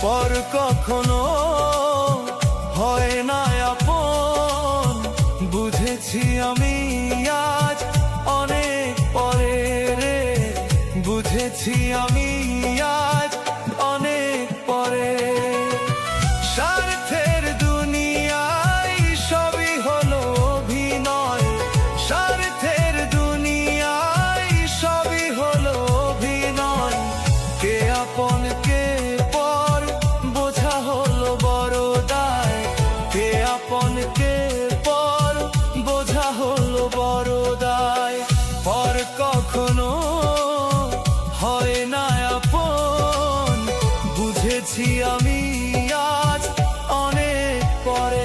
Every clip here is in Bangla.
পর কখনো হয় না আপন। বুঝেছি আমি আজ অনেক পরে রে, বুঝেছি আমি আজ অনেক পরে। স্বার্থের দুনিয়ায় সবই হলো অভিনয়, স্বার্থের দুনিয়ায় সবই হলো অভিনয়। কে আপন কে পর বোঝা হলো বড় দায়, কে আপন কে পর বোঝা হলো বড় দায়। পর কখনো হয় না আপন, বুঝেছি আমি আজ অনেক পরে।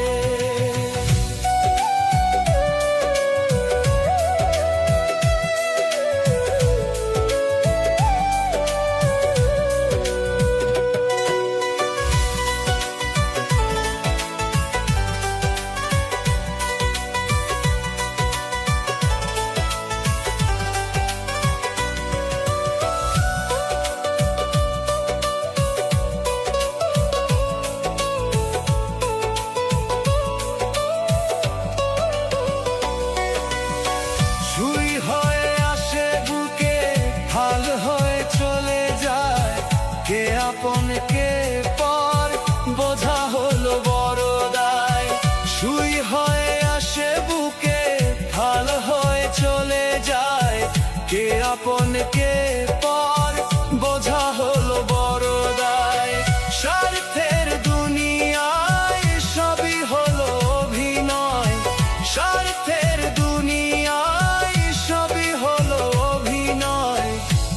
কে আপন কে পর বোঝা হলো বড় দায়, সুই হয়ে আসে বুকে ঢাল হয়ে চলে যায়। কে আপন কে পর বোঝা হলো বড় দায়। স্বার্থের দুনিয়ায় সবই হলো অভিনয়, স্বার্থের দুনিয়ায় সবই হলো অভিনয়।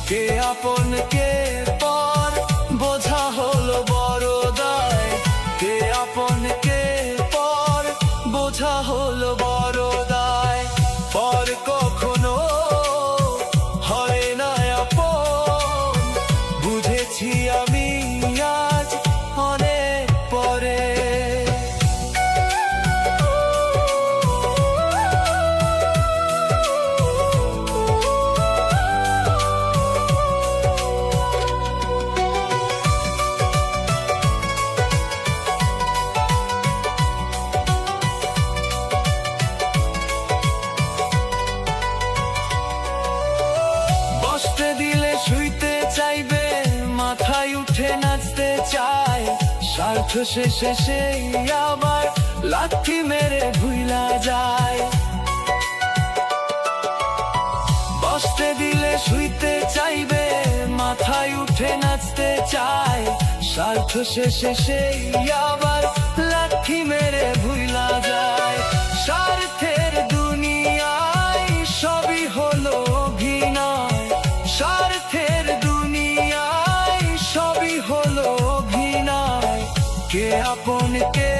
কে আপন কে পর বোঝা হলো বড় দায়, কে আপন কে পর বোঝা হলো বড় দায়। পর কখনো হয় না আপন, বুঝেছি আমি আজ অনেক পরে। দিলে শুইতে চাইবে, মাথায় উঠে নাচতে চায়, স্বার্থ শেষে সেই আবার লাথি মেরে ভুইলা যায়। বসতে দিলে শুইতে চাইবে, মাথায় উঠে নাচতে চায়, স্বার্থ শেষে সেই আবার লাথি মেরে ভুইলা যায়। স্বার্থের দুনিয়ায় সবই হলো অভিনয়, স্বার্থের দুনিয়ায় সবই হলো অভিনয়। কে আপন কে